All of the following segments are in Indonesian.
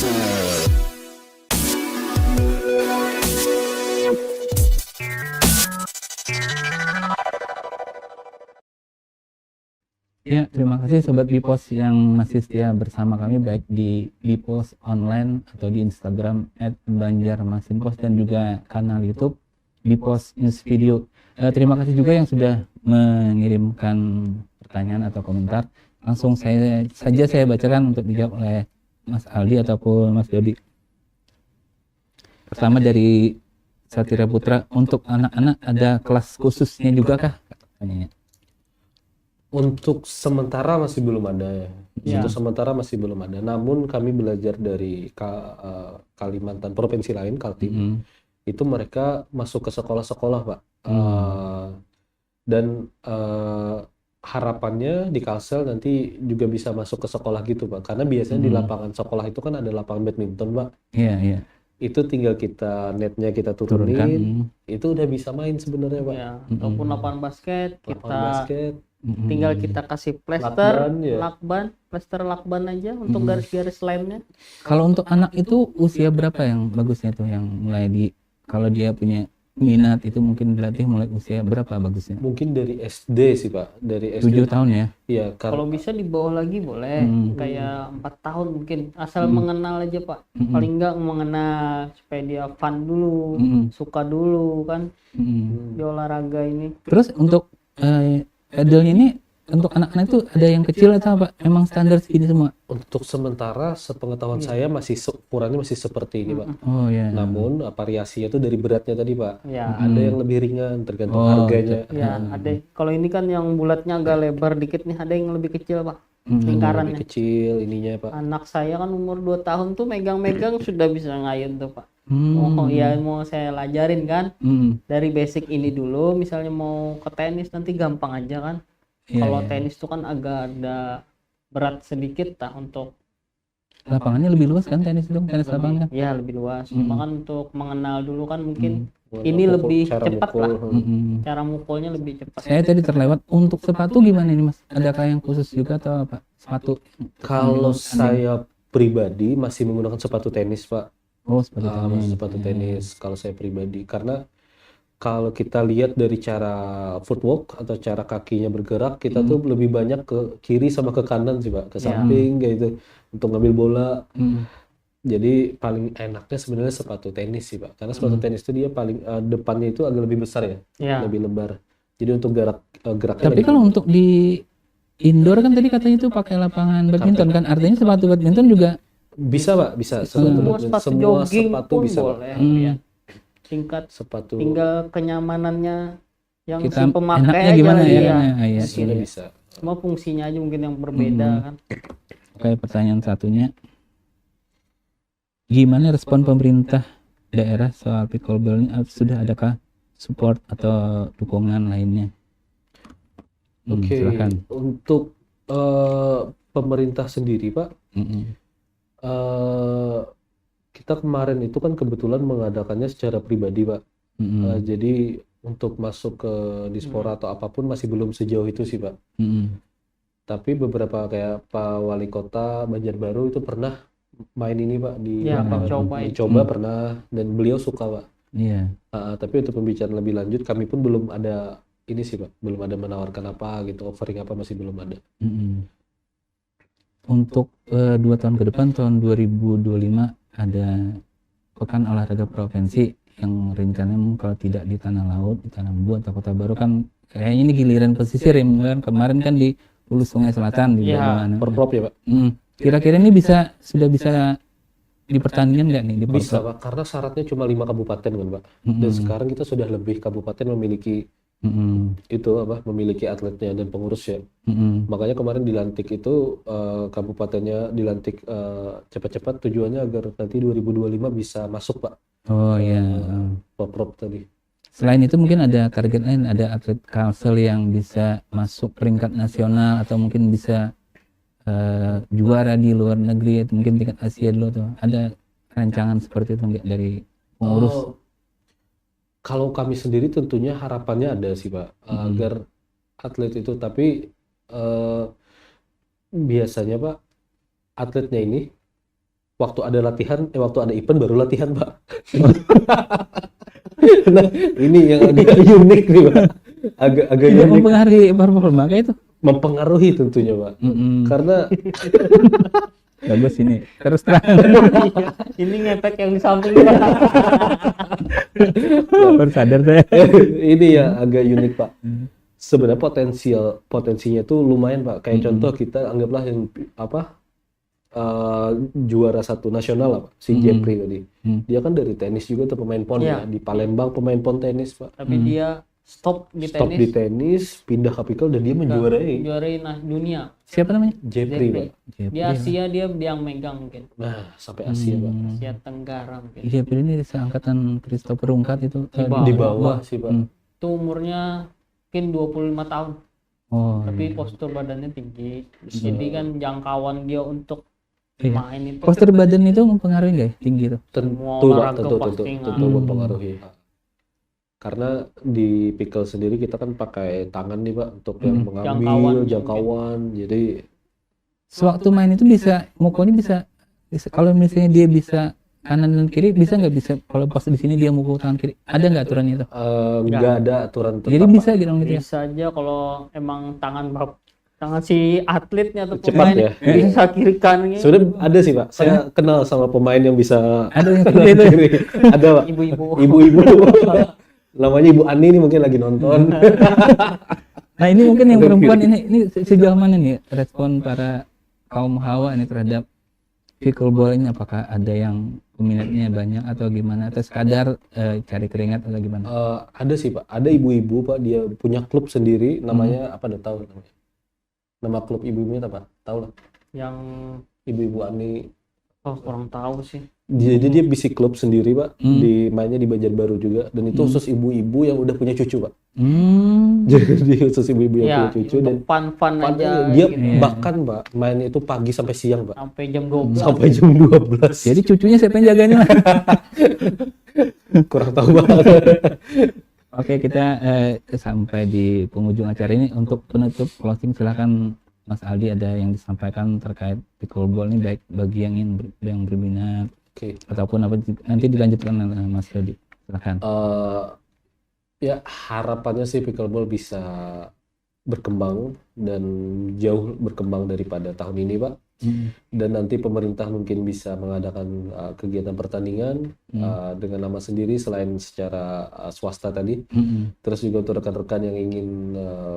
Ya, terima kasih Sobat Bipos yang masih setia bersama kami baik di Bipos online atau di Instagram @banjarmasinpos dan juga kanal YouTube Bipos News Video. Terima kasih juga yang sudah mengirimkan pertanyaan atau komentar. Langsung saya bacakan untuk dijawab oleh Mas Aldi ataupun Mas Dodi. Pertama dari Satira Putra, untuk anak-anak ada kelas khususnya juga kah? Pertanyaannya. Untuk sementara masih belum ada ya. Ya. Untuk sementara masih belum ada. Namun kami belajar dari Kalimantan, provinsi lain, Kaltim. Itu mereka masuk ke sekolah-sekolah, Pak. Dan harapannya di Kalsel nanti juga bisa masuk ke sekolah gitu, Pak. Karena biasanya di lapangan sekolah itu kan ada lapangan badminton, Pak. Iya, iya. Itu tinggal netnya kita turunin, itu udah bisa main sebenarnya, Pak. Ya, ataupun lapangan basket, Lapangan kita basket. tinggal kita kasih plester, Lakban, ya. plester lakban aja untuk garis-garis lainnya. Kalau untuk anak itu usia berapa yang bagusnya tuh, yang mulai kalau dia punya minat itu mungkin dilatih mulai usia berapa bagusnya? Mungkin dari SD sih, Pak. Dari 7 SD. tahun ya? Iya, Kalau bisa di bawah lagi boleh, kayak 4 tahun mungkin, asal mengenal aja Pak. Paling enggak mengenal supaya dia fun dulu, suka dulu kan di olahraga ini. Terus untuk paddle ini untuk anak-anak itu ada yang kecil atau apa? Memang standar segini semua? Untuk sementara sepengetahuan saya masih ukurannya masih seperti ini, Pak. Oh ya. Namun variasinya itu dari beratnya tadi, Pak. Ya. Ada yang lebih ringan tergantung harganya. Ya, ada. Kalau ini kan yang bulatnya agak lebar dikit nih, ada yang lebih kecil Pak. Lingkarannya. Lebih kecil ininya, Pak. Anak saya kan umur 2 tahun tuh megang-megang sudah bisa ngayun tuh Pak. Mau saya lajarin kan. Dari basic ini dulu, misalnya mau ke tenis nanti gampang aja kan. Kalau tenis tuh kan agak ada berat sedikit untuk lapangannya lebih luas kan tenis lapangan kan? Ya lebih luas. Cuma kan untuk mengenal dulu kan mungkin ini lebih cepat lah. Cara mukulnya lebih cepat. Saya tadi terlewat. Untuk sepatu gimana ini Mas? Adakah yang khusus juga atau apa? Sepatu? Kalau saya pribadi masih menggunakan sepatu tenis, Pak. Oh, sepatu tenis. Sepatu tenis kalau saya pribadi, karena kalau kita lihat dari cara footwork atau cara kakinya bergerak, kita tuh lebih banyak ke kiri sama ke kanan sih, Pak, ke samping kayak gitu untuk ngambil bola. Jadi paling enaknya sebenarnya sepatu tenis sih, Pak, karena sepatu tenis itu dia paling depannya itu agak lebih besar ya, lebih lebar. Jadi untuk geraknya. Tapi kalau untuk di indoor kan tadi katanya itu pakai lapangan badminton kan, artinya sepatu badminton juga bisa, Pak, bisa. Semua Sepatu bisa, boleh. Ya. Sepatu. Tinggal kenyamanannya yang kita si pemakai enaknya gimana ya? Ya, bisa. Semua fungsinya aja mungkin yang berbeda kan. Oke, pertanyaan satunya, gimana respon pemerintah daerah soal pickleball ini? Sudah adakah support atau dukungan lainnya? Oke, silakan. untuk pemerintah sendiri, Pak, kita kemarin itu kan kebetulan mengadakannya secara pribadi, Pak. Jadi untuk masuk ke Dispora atau apapun masih belum sejauh itu sih, Pak. Tapi beberapa kayak Pak Wali Kota Banjarbaru itu pernah main ini, Pak, di lapangan. Mencoba pernah, dan beliau suka, Pak. Iya. Tapi untuk pembicaraan lebih lanjut kami pun belum ada ini sih, Pak. Belum ada menawarkan apa gitu, offering apa, masih belum ada. Untuk 2 tahun ke depan, tahun 2025 ada Pekan Olahraga Provinsi yang rencananya kalau tidak di Tanah Laut, di Tanah Ambu atau Kota Baru kan kayaknya ini giliran pesisir ya, kemarin kan di Hulu Sungai Selatan di mana. Porprov ya, Pak. Kira-kira ini sudah bisa dipertandingkan nggak nih di Porprov? Bisa, Pak, karena syaratnya cuma 5 kabupaten kan, Pak. Dan sekarang kita sudah lebih kabupaten memiliki memiliki atletnya dan pengurus ya. Makanya kemarin dilantik itu kabupatennya dilantik cepat-cepat, tujuannya agar nanti 2025 bisa masuk, Pak. Oh iya. Porprov tadi. Selain itu mungkin ada target lain, ada atlet Kalsel yang bisa masuk peringkat nasional atau mungkin bisa juara di luar negeri atau mungkin tingkat Asia dulu tuh. Ada rancangan seperti itu nggak dari pengurus? Kalau kami sendiri tentunya harapannya ada sih, Pak, agar atlet itu, tapi biasanya, Pak, atletnya ini waktu ada latihan, waktu ada event baru latihan, Pak. Nah, ini yang agak unik nih, Pak. Agak Tidak unik. mempengaruhi performa kayak itu. Mempengaruhi tentunya, Pak. Karena bagus ini. Terus terang. Ini ngepek yang di samping. Baru sadar saya. ini ya agak unik, Pak. Sebenarnya potensinya tuh lumayan, Pak. Kayak contoh kita anggaplah yang juara 1 nasional lah, Pak. Si Jepri tadi. Dia kan dari tenis juga tuh, pemain pon ya. Di Palembang pemain pon tenis, Pak. Tapi dia stop di tenis, pindah ke pikul dan dia menjuarai dunia. Siapa namanya? Jepri, Pak. Di Asia dia yang megang mungkin. Nah, sampai Asia, Pak. Asia Tenggara mungkin. Jepri ini seangkatan Christopher Rungkat itu. Di bawah sih, Pak. Itu umurnya mungkin 25 tahun. Oh. Tapi postur badannya tinggi. Jadi kan jangkauan dia untuk main itu. Postur badan itu mempengaruhi nggak ya? Tinggi itu? Tentu, Pak. Tentu mempengaruhi. Karena di pikul sendiri kita kan pakai tangan nih, Pak, untuk yang mengambil jangkauan. Jadi sewaktu main itu bisa mukulnya bisa kalau misalnya dia bisa kanan dan kiri, bisa nggak bisa kalau pas di sini dia mukul tangan kiri, ada nggak aturan itu? Nggak ada aturan tetap. Jadi bisa gitu ya? Bisa aja kalau emang tangan si atletnya atau cepat pemain ya. bisa kiri kanannya. Sebenarnya ada sih, Pak. Saya kenal sama pemain yang bisa ada yang itu. Ada, Pak. Ibu-ibu. Namanya Ibu Ani nih mungkin lagi nonton. Nah, ini mungkin yang perempuan ini sejauh mana nih respon para kaum hawa ini terhadap pickleball ini? Apakah ada yang peminatnya banyak atau gimana? Atau sekadar cari keringat atau gimana? Ada sih, Pak. Ada ibu-ibu, Pak. Dia punya klub sendiri. Namanya apa? Udah tahu namanya? Nama klub ibu-ibunya apa? Tahu lah. Yang Ibu-ibu Ani. kurang tahu sih. Jadi dia bisi klub sendiri, Pak. Mainnya di Banjarbaru juga. Dan itu khusus ibu-ibu yang udah punya cucu, Pak. Jadi khusus ibu-ibu yang punya cucu dan fun aja. Dia bahkan, Pak, mainnya itu pagi sampai siang, Pak. Sampai jam 12. Sampai jam 12. Jadi cucunya siapa yang jagain? Kurang tahu, Pak. Oke, kita sampai di penghujung acara ini. Untuk penutup closing, silakan Mas Aldi, ada yang disampaikan terkait pickleball ini, baik bagi yang berminat ataupun apa, nanti dilanjutkan Mas Aldi. Silakan. Ya, harapannya sih pickleball bisa berkembang dan jauh berkembang daripada tahun ini, Pak. Dan nanti pemerintah mungkin bisa mengadakan kegiatan pertandingan dengan nama sendiri selain secara swasta tadi. Terus juga untuk rekan-rekan yang ingin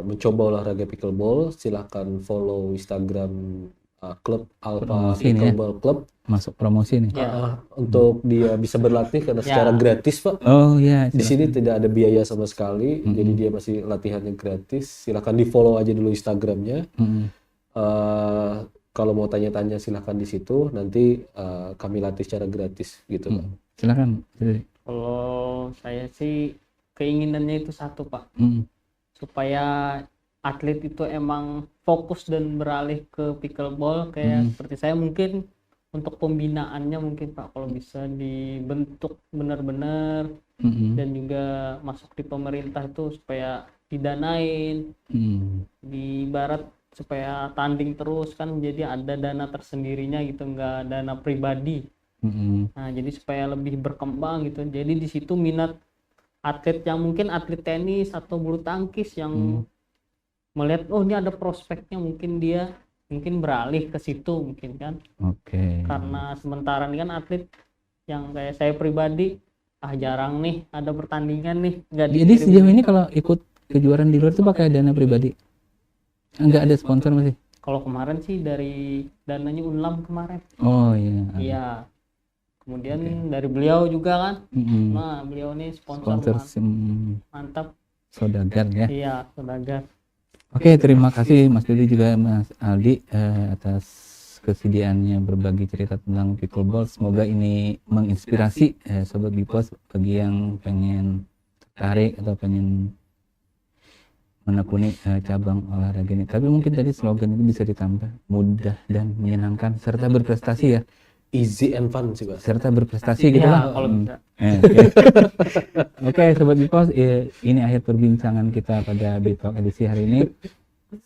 mencoba olahraga pickleball, silahkan follow Instagram klub Alpha Pickleball Club. Masuk promosi nih. Untuk dia bisa berlatih karena secara gratis, Pak. Oh iya. Di sini tidak ada biaya sama sekali, jadi dia masih latihannya gratis. Silahkan di follow aja dulu Instagramnya. Kalau mau tanya-tanya silahkan di situ, nanti kami latih secara gratis gitu, Pak. Silakan. Kalau saya sih keinginannya itu satu, Pak. Supaya atlet itu emang fokus dan beralih ke pickleball kayak seperti saya. Mungkin untuk pembinaannya mungkin, Pak, kalau bisa dibentuk benar-benar dan juga masuk di pemerintah itu supaya didanain. Di barat supaya tanding terus kan, jadi ada dana tersendirinya gitu, nggak dana pribadi. Nah, jadi supaya lebih berkembang gitu. Jadi di situ minat atlet yang mungkin atlet tenis atau bulu tangkis yang melihat, oh ini ada prospeknya, mungkin dia beralih ke situ mungkin kan. Karena sementara ini kan atlet yang kayak saya pribadi jarang nih ada pertandingan nih. Jadi sejauh ini kalau ikut kejuaraan di luar itu pakai dana pribadi? Enggak ada sponsor masih? Kalau kemarin sih dari dananya Unlam kemarin. Oh iya. Iya. Kemudian dari beliau juga kan. Nah, beliau nih sponsor mantap. Saudagar ya. Iya, saudagar. Oke, terima kasih Mas Dodi juga Mas Aldi atas kesediaannya berbagi cerita tentang pickleball. Semoga ini menginspirasi Sobat Bipos bagi yang pengen tertarik atau pengen menekuni cabang olahraga ini. Tapi mungkin tadi slogan itu bisa ditambah, mudah dan menyenangkan serta berprestasi ya. Easy and fun sih, Pak. Serta berprestasi gitu lah. Kalau bisa. Oke, Sobat Bipos, ini akhir perbincangan kita pada Bitalk edisi hari ini.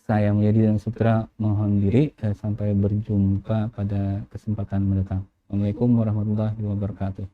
Saya Mulyadi dan Sutra mohon diri, sampai berjumpa pada kesempatan mendatang. Assalamualaikum warahmatullahi wabarakatuh.